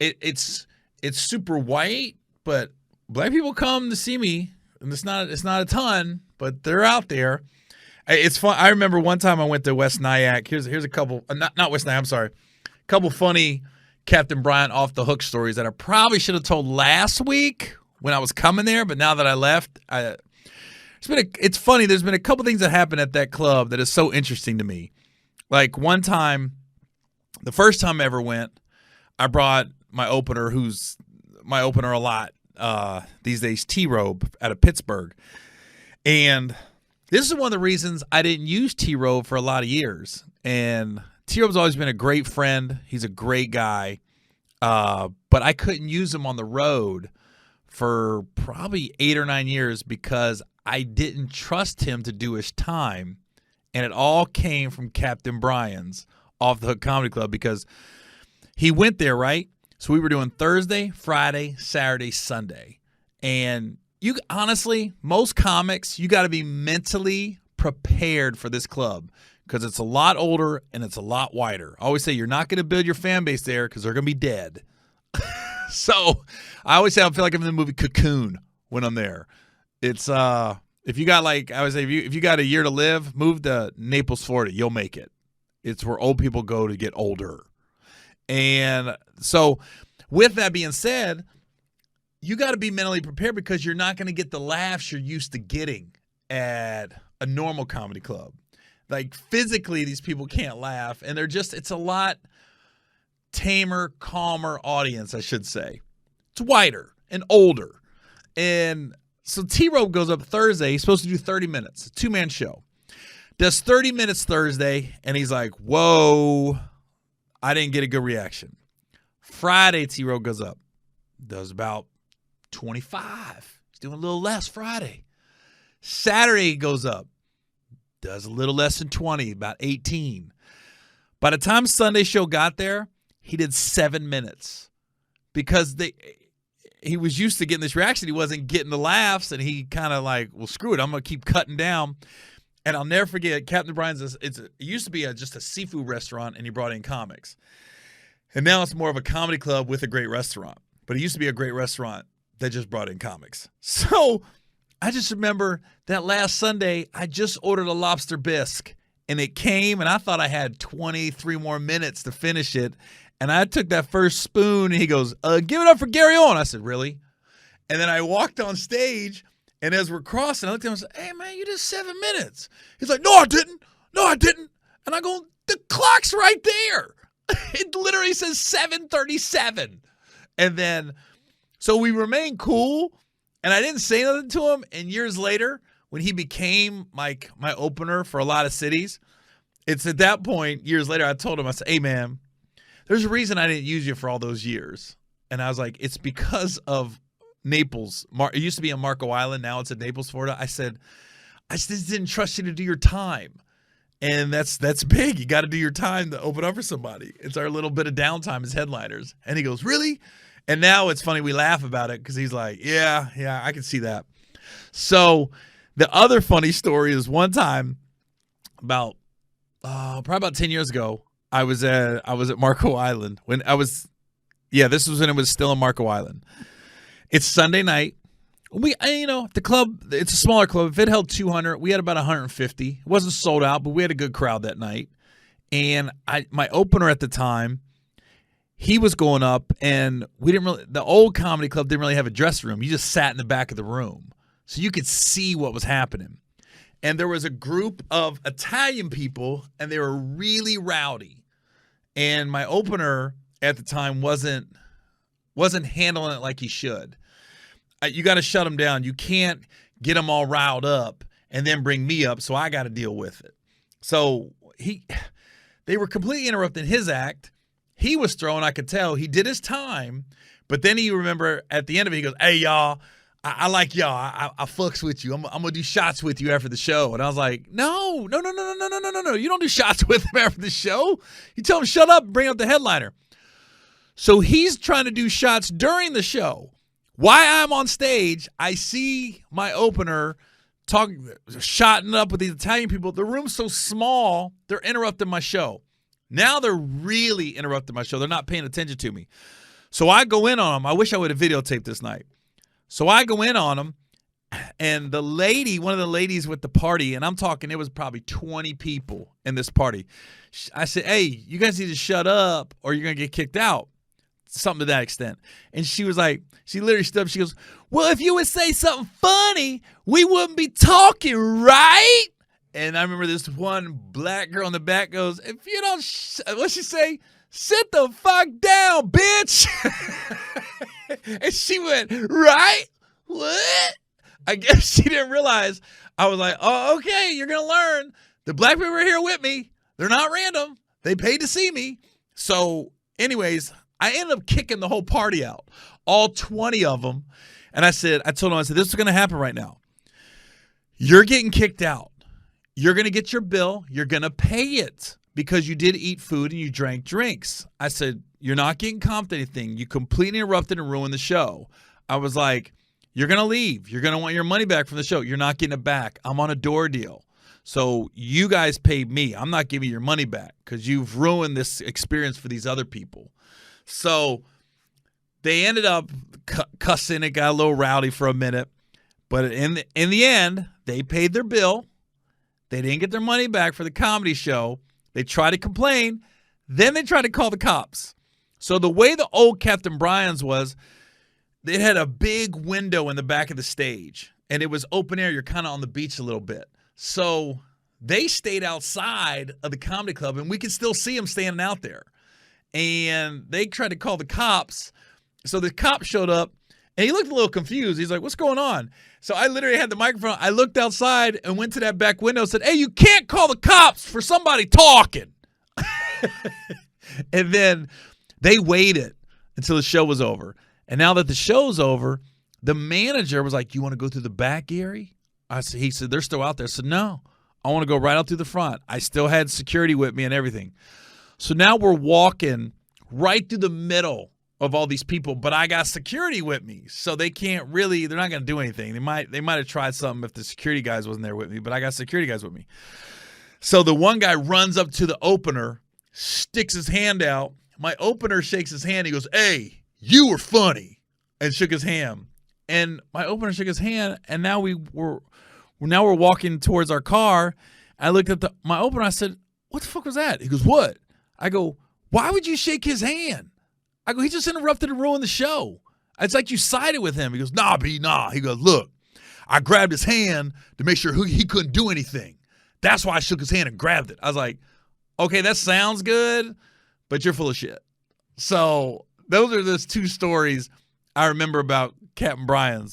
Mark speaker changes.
Speaker 1: it's super white, but black people come to see me, and it's not a ton, but they're out there. It's fun. I remember one time I went to West Nyack. Here's a couple, not West Nyack. I'm sorry, a couple funny Captain Bryant off the hook stories that I probably should have told last week when I was coming there, but now that I left, it's funny. There's been a couple things that happened at that club that is so interesting to me. Like one time, the first time I ever went, I brought my opener, who's my opener a lot these days, T-Robe out of Pittsburgh. And this is one of the reasons I didn't use T-Robe for a lot of years. And T-Robe's always been a great friend. He's a great guy. But I couldn't use him on the road for probably 8 or 9 years because I didn't trust him to do his time. And it all came from Captain Brian's Off the Hook Comedy Club because he went there, right? So we were doing Thursday, Friday, Saturday, Sunday. And you honestly, most comics, you got to be mentally prepared for this club because it's a lot older and it's a lot wider. I always say you're not going to build your fan base there because they're going to be dead. So I always say I feel like I'm in the movie Cocoon when I'm there. It's if you got like I would say if you got a year to live, move to Naples, Florida. You'll make it. It's where old people go to get older. And so with that being said, you got to be mentally prepared because you're not going to get the laughs you're used to getting at a normal comedy club. Like physically, these people can't laugh, and it's a lot tamer, calmer audience, I should say. It's wider and older. And so T-Robe goes up Thursday. He's supposed to do 30 minutes, a two-man show. Does 30 minutes Thursday, and he's like, whoa, I didn't get a good reaction. Friday, T-Robe goes up, does about 25. He's doing a little less Friday. Saturday, he goes up, does a little less than 20, about 18. By the time Sunday show got there, he did 7 minutes because he was used to getting this reaction. He wasn't getting the laughs, and he kind of like, well, screw it. I'm going to keep cutting down. And I'll never forget, Captain Brian's, it used to be just a seafood restaurant, and he brought in comics. And now it's more of a comedy club with a great restaurant. But it used to be a great restauant that just brought in comics. So I just remember that last Sunday, I just ordered a lobster bisque, and it came, and I thought I had 23 more minutes to finish it. And I took that first spoon, and he goes, give it up for Gary Owen. I said, really? And then I walked on stage, and as we're crossing, I looked at him and said, hey, man, you did 7 minutes. He's like, no, I didn't. No, I didn't. And I go, the clock's right there. It literally says 7:37. And then, so we remained cool, and I didn't say nothing to him. And years later, when he became like my opener for a lot of cities, it's at that point, years later, I told him, I said, hey, man, there's a reason I didn't use you for all those years. And I was like, it's because of Naples. It used to be in Marco Island. Now it's in Naples, Florida. I said, I just didn't trust you to do your time. And that's big. You got to do your time to open up for somebody. It's our little bit of downtime as headliners. And he goes, really? And now it's funny. We laugh about it because he's like, yeah, I can see that. So the other funny story is one time probably about 10 years ago, I was at Marco Island this was when it was still in Marco Island. It's Sunday night. The club, it's a smaller club. If it held 200, we had about 150. It wasn't sold out, but we had a good crowd that night. And my opener at the time, he was going up, and the old comedy club didn't really have a dressing room. You just sat in the back of the room. So you could see what was happening. And there was a group of Italian people, and they were really rowdy. And my opener at the time wasn't handling it like he should. You got to shut them down. You can't get them all riled up and then bring me up, so I got to deal with it. So they were completely interrupting his act. He was throwing, I could tell. He did his time, but then he remember at the end of it, he goes, hey, y'all, I like y'all. I fucks with you. I'm going to do shots with you after the show. And I was like, no. You don't do shots with him after the show. You tell him, shut up, and bring up the headliner. So he's trying to do shots during the show. While I'm on stage, I see my opener shotting up with these Italian people. The room's so small, they're interrupting my show. Now they're really interrupting my show. They're not paying attention to me. So I go in on them. I wish I would have videotaped this night. So I go in on them, and the lady, one of the ladies with the party, and I'm talking, it was probably 20 people in this party. I said, hey, you guys need to shut up or you're going to get kicked out. Something to that extent. And she was like, she literally stood up. She goes, well, if you would say something funny, we wouldn't be talking, right? And I remember this one black girl in the back goes, if you don't, what'd she say? Sit the fuck down, bitch. And she went, right? What? I guess she didn't realize. I was like, oh, okay, you're going to learn. The black people are here with me. They're not random. They paid to see me. So anyways, I ended up kicking the whole party out, all 20 of them. And I told them, this is going to happen right now. You're getting kicked out. You're going to get your bill. You're going to pay it because you did eat food and you drank drinks. I said, you're not getting comped anything. You completely interrupted and ruined the show. I was like, you're going to leave. You're going to want your money back from the show. You're not getting it back. I'm on a door deal. So you guys paid me. I'm not giving you your money back because you've ruined this experience for these other people. So they ended up cussing. It got a little rowdy for a minute. But in the end, they paid their bill. They didn't get their money back for the comedy show. They tried to complain. Then they tried to call the cops. So the way the old Captain Brian's was, they had a big window in the back of the stage. And it was open air. You're kind of on the beach a little bit. So they stayed outside of the comedy club, and we could still see them standing out there. And they tried to call the cops. So the cop showed up, and he looked a little confused. He's like, what's going on? So I literally had the microphone. I looked outside and went to that back window and said, hey, you can't call the cops for somebody talking. And then they waited until the show was over. And now that the show's over, the manager was like, you want to go through the back, Gary? He said, they're still out there. I said, no, I want to go right out through the front. I still had security with me and everything. So now we're walking right through the middle of all these people, but I got security with me. So they can't really, they're not going to do anything. They might have tried something if the security guys wasn't there with me, but I got security guys with me. So the one guy runs up to the opener, sticks his hand out. My opener shakes his hand. He goes, hey, you were funny, and shook his hand. And my opener shook his hand, and now we're walking towards our car. I looked at my opener. I said, what the fuck was that? He goes, what? I go, why would you shake his hand? I go, he just interrupted and ruined the show. It's like you sided with him. He goes, nah, B, nah. He goes, look, I grabbed his hand to make sure he couldn't do anything. That's why I shook his hand and grabbed it. I was like, okay, that sounds good, but you're full of shit. So those are those two stories I remember about Captain Brian's.